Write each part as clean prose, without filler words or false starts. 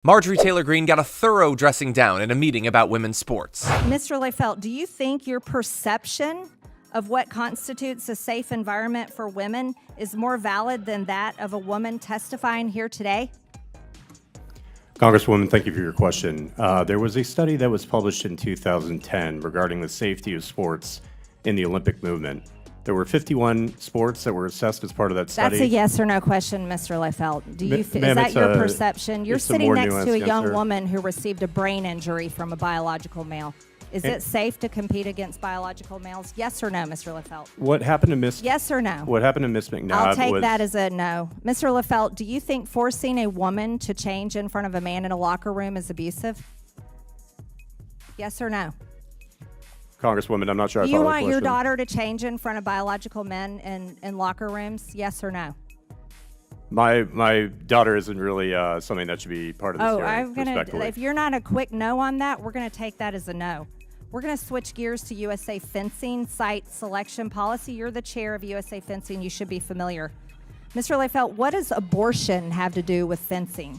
Marjorie Taylor Greene got a thorough dressing down in a meeting about women's sports. Mr. Lefelt, do you think your perception of what constitutes a safe environment for women is more valid than that of a woman testifying here today? Congresswoman, thank you for your question. There was a study that was published in 2010 regarding the safety of sports in the Olympic movement. There were 51 sports that were assessed as part of that study. That's a yes or no question, Mr. Lefelt. Is that your perception? You're sitting next to a young woman who received a brain injury from a biological male. Is it safe to compete against biological males? Yes or no, Mr. Lefelt? What happened to Miss? Yes or no? What happened to Miss McNabb? I'll take that as a no. Mr. Lefelt, do you think forcing a woman to change in front of a man in a locker room is abusive? Yes or no? Congresswoman, I'm not sure I Do follow you the want your question. daughter to change in front of biological men in locker rooms? Yes or no? My daughter isn't really something that should be part of this hearing, respectfully. If you're not a quick no on that, we're gonna take that as a no. We're gonna switch gears to USA Fencing site selection policy. You're the chair of USA Fencing. You should be familiar. Mr. Lefelt, what does abortion have to do with fencing?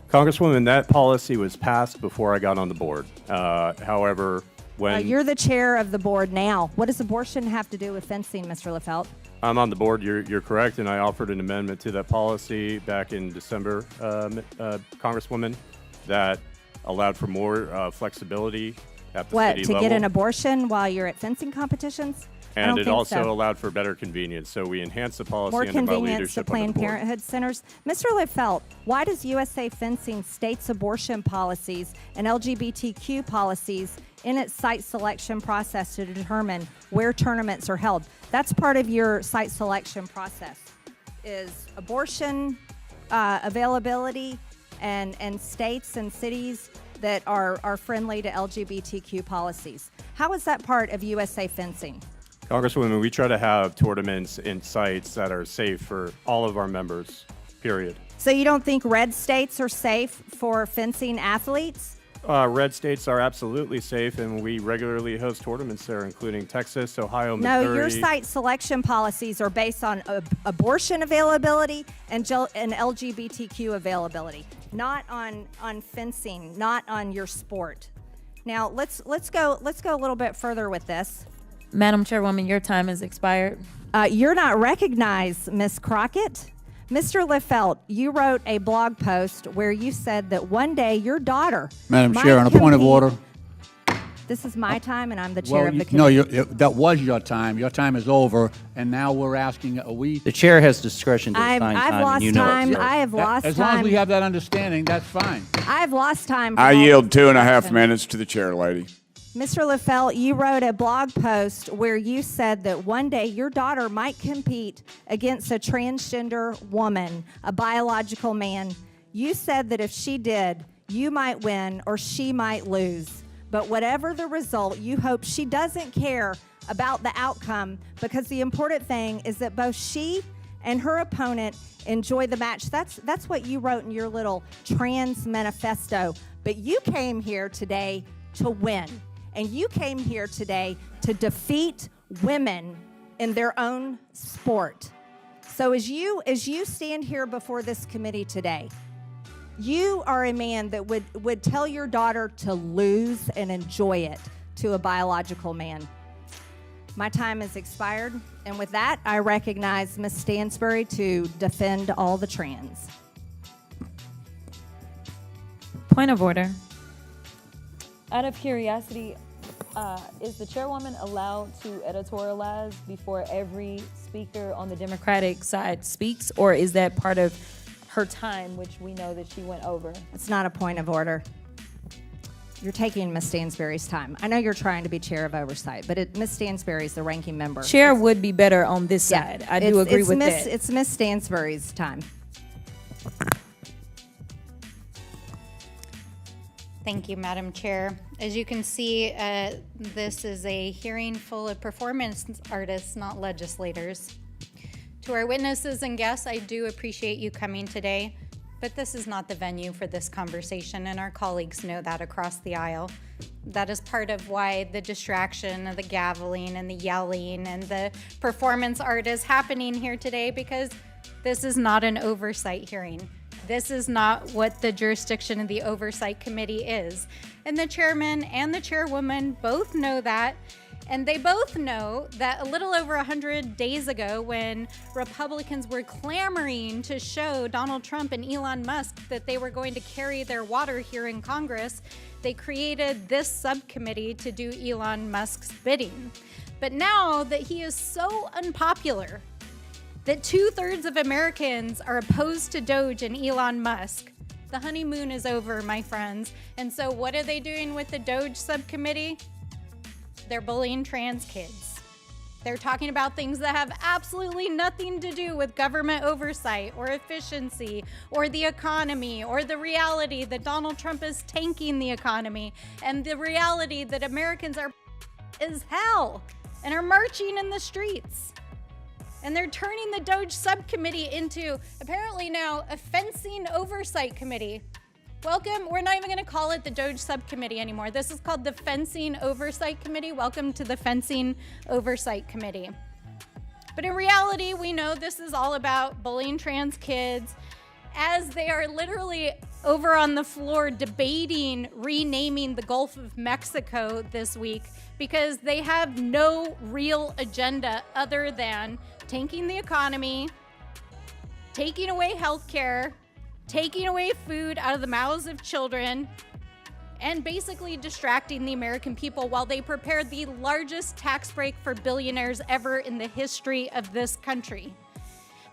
Congresswoman, that policy was passed before I got on the board. However, when you're the chair of the board now, what does abortion have to do with fencing, Mr. Lefelt? I'm on the board, you're correct, and I offered an amendment to that policy back in December, Congresswoman, that allowed for more flexibility at the city level. To get an abortion while you're at fencing competitions? And it also allowed for better convenience. So we enhanced the policy more under my convenience leadership to Planned Parenthood centers. Mr. Lefelt, why does USA Fencing states abortion policies and LGBTQ policies in its site selection process to determine where tournaments are held? That's part of your site selection process, is abortion availability and states and cities that are friendly to LGBTQ policies. How is that part of USA Fencing? Congresswoman, we try to have tournaments in sites that are safe for all of our members, period. So you don't think red states are safe for fencing athletes? Red states are absolutely safe, and we regularly host tournaments there, including Texas, Ohio, Missouri. No, your site selection policies are based on abortion availability and LGBTQ availability, not on fencing, not on your sport. Now let's go a little bit further with this. Madam Chairwoman, your time has expired. You're not recognized, Ms. Crockett. Mr. Lefelt, you wrote a blog post where you said that one day your daughter Madam Chair, on a point of order. This is my time, and I'm the chair of the committee. No, that was your time. Your time is over, and now we're asking, are we? The chair has discretion to assign I've time, lost and you know time. it, sir. I have lost time. As long as we have that understanding, that's fine. I've lost time. I yield 2.5 minutes to the chair, lady. Mr. Lefelt, you wrote a blog post where you said that one day your daughter might compete against a transgender woman, a biological man. You said that if she did, you might win or she might lose. But whatever the result, you hope she doesn't care about the outcome, because the important thing is that both she and her opponent enjoy the match. That's what you wrote in your little trans manifesto. But you came here today to win. And you came here today to defeat women in their own sport. So as you stand here before this committee today, you are a man that would tell your daughter to lose and enjoy it to a biological man. My time has expired, and with that, I recognize Ms. Stansbury to defend all the trans. Point of order. Out of curiosity, is the chairwoman allowed to editorialize before every speaker on the Democratic side speaks, or is that part of her time, which we know that she went over? It's not a point of order. You're taking Ms. Stansbury's time. I know you're trying to be chair of oversight, but Ms. Stansbury is the ranking member. Chair would be better on this side. I do agree with that. It's Ms. Stansbury's time. Thank you, Madam Chair. As you can see, this is a hearing full of performance artists, not legislators. To our witnesses and guests, I do appreciate you coming today, but this is not the venue for this conversation, and our colleagues know that across the aisle. That is part of why the distraction of the gaveling and the yelling and the performance art is happening here today, because this is not an oversight hearing. This is not what the jurisdiction of the Oversight Committee is. And the chairman and the chairwoman both know that. And they both know that a little over 100 days ago, when Republicans were clamoring to show Donald Trump and Elon Musk that they were going to carry their water here in Congress, they created this subcommittee to do Elon Musk's bidding. But now that he is so unpopular, that 2/3 of Americans are opposed to DOGE and Elon Musk, the honeymoon is over, my friends. And so what are they doing with the DOGE subcommittee? They're bullying trans kids. They're talking about things that have absolutely nothing to do with government oversight or efficiency or the economy or the reality that Donald Trump is tanking the economy and the reality that Americans are as hell and are marching in the streets. And they're turning the DOGE subcommittee into, apparently now, a fencing oversight committee. Welcome. We're not even going to call it the DOGE subcommittee anymore. This is called the Fencing Oversight Committee. Welcome to the Fencing Oversight Committee. But in reality, we know this is all about bullying trans kids, as they are literally over on the floor debating renaming the Gulf of Mexico this week because they have no real agenda other than tanking the economy, taking away health care, taking away food out of the mouths of children, and basically distracting the American people while they prepare the largest tax break for billionaires ever in the history of this country.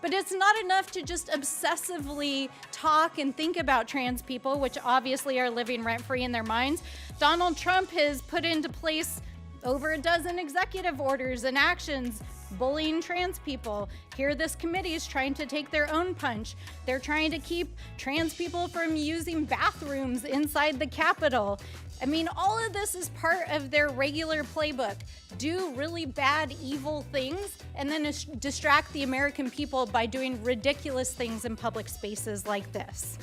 But it's not enough to just obsessively talk and think about trans people, which obviously are living rent-free in their minds. Donald Trump has put into place over a dozen executive orders and actions bullying trans people. Here, this committee is trying to take their own punch. They're trying to keep trans people from using bathrooms inside the Capitol. I mean, all of this is part of their regular playbook. Do really bad, evil things, and then distract the American people by doing ridiculous things in public spaces like this.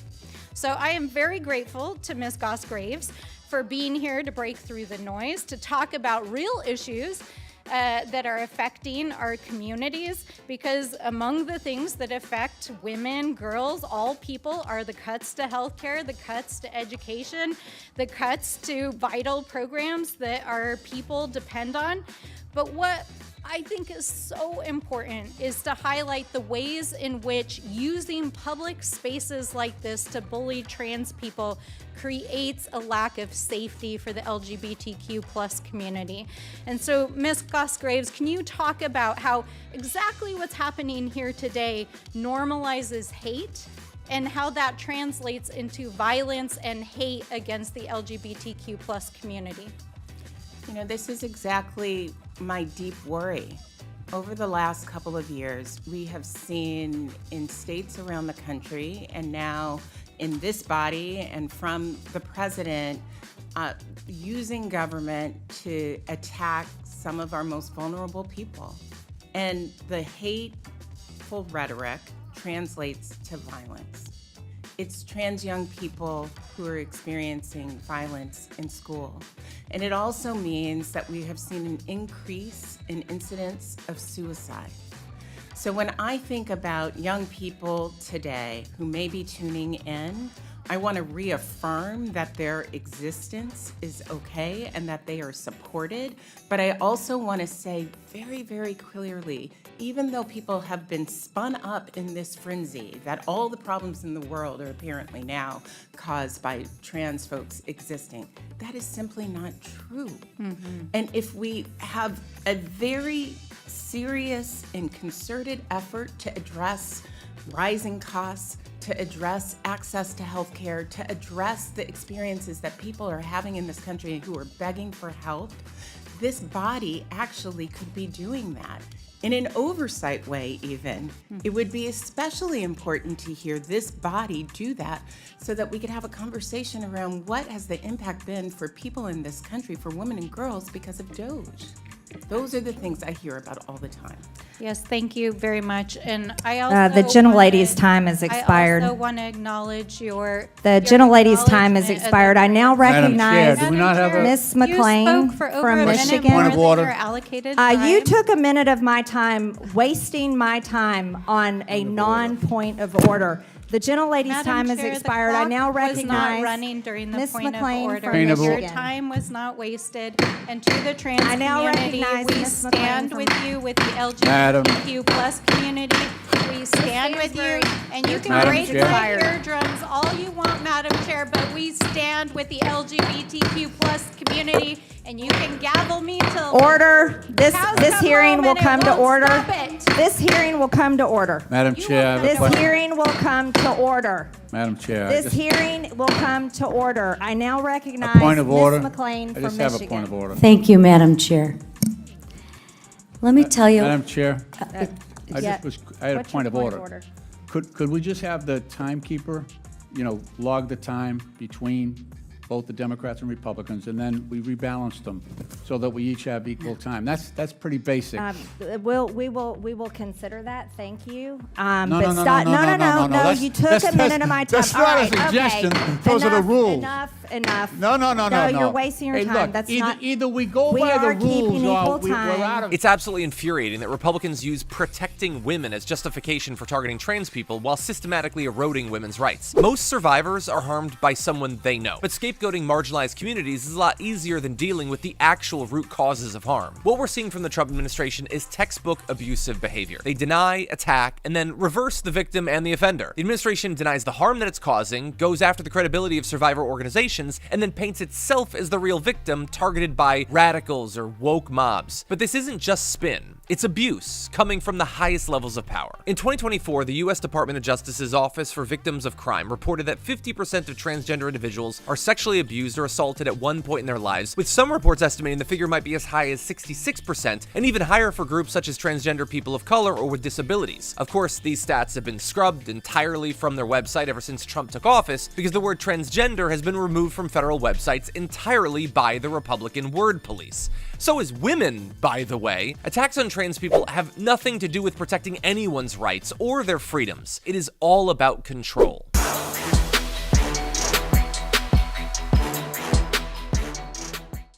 So I am very grateful to Ms. Goss-Graves for being here to break through the noise, to talk about real issues that are affecting our communities, because among the things that affect women, girls, all people are the cuts to healthcare, the cuts to education, the cuts to vital programs that our people depend on. But what I think is so important is to highlight the ways in which using public spaces like this to bully trans people creates a lack of safety for the LGBTQ plus community. And so, Ms. Goss-Graves, can you talk about how exactly what's happening here today normalizes hate and how that translates into violence and hate against the LGBTQ plus community? You know, this is exactly my deep worry. Over the last couple of years, we have seen in states around the country and now in this body and from the president using government to attack some of our most vulnerable people. And the hateful rhetoric translates to violence. It's trans young people who are experiencing violence in school. And it also means that we have seen an increase in incidents of suicide. So when I think about young people today who may be tuning in, I want to reaffirm that their existence is okay and that they are supported. But I also want to say very, very clearly, even though people have been spun up in this frenzy, that all the problems in the world are apparently now caused by trans folks existing, that is simply not true. Mm-hmm. And if we have a very serious and concerted effort to address rising costs, to address access to health care, to address the experiences that people are having in this country who are begging for help, this body actually could be doing that. In an oversight way, even, it would be especially important to hear this body do that so that we could have a conversation around what has the impact been for people in this country, for women and girls, because of DOGE. Those are the things I hear about all the time. Yes, thank you very much. And I also the gentlelady's time has expired. I also want to acknowledge your The gentlelady's time has expired. I now recognize Chair, do we not have a- Miss McLean You spoke for over from a minute Michigan. more Point of than order. your allocated You time. took a minute of my time, wasting my time on a non-point of order. The gentlelady's Madam time has Chair, the expired. I clock now was recognize not running during the Ms. point of McLean order. from Point of Your order. Michigan. time was not wasted. And to the trans I now community, recognize we Ms. McLean stand from- with you, with the Madam. LGBTQ plus community. We stand with you, and you can Madam break Chair. my eardrums all you want, Madam Chair, but we stand with the LGBTQ plus community, and you can gavel me till Order. This cows hearing home will and it come to won't order. stop it. This hearing will come to order. Madam You Chair, I have a This question. hearing will come to order. Madam Chair, I This just- hearing will come to order. I now a recognize point of order. Ms. McLean I from just Michigan. have a point of order. Thank you, Madam Chair. Let me tell you, Madam Chair, I yeah. had a What's your point of order. Could we just have the timekeeper, log the time between both the Democrats and Republicans, and then we rebalance them so that we each have equal time? That's pretty basic. We will consider that. Thank you. No, But no, no, stop. no, no, no, no. That's- You took that's- a minute of my time. that's All not a right, okay. suggestion. Those are the rules. Enough. No. No, you're wasting your Hey, time. look, That's either, not. either we go We by the are keeping rules or equal we're time. out of. It's absolutely infuriating that Republicans use protecting women as justification for targeting trans people while systematically eroding women's rights. Most survivors are harmed by someone they know, but scapegoating marginalized communities is a lot easier than dealing with the actual root causes of harm. What we're seeing from the Trump administration is textbook abusive behavior. They deny, attack, and then reverse the victim and the offender. The administration denies the harm that it's causing, goes after the credibility of survivor organizations, and then paints itself as the real victim targeted by radicals or woke mobs. But this isn't just spin. It's abuse coming from the highest levels of power. In 2024, the U.S. Department of Justice's Office for Victims of Crime reported that 50% of transgender individuals are sexually abused or assaulted at one point in their lives, with some reports estimating the figure might be as high as 66%, and even higher for groups such as transgender people of color or with disabilities. Of course, these stats have been scrubbed entirely from their website ever since Trump took office, because the word transgender has been removed from federal websites entirely by the Republican word police. So is women, by the way. Attacks on trans people have nothing to do with protecting anyone's rights or their freedoms. It is all about control.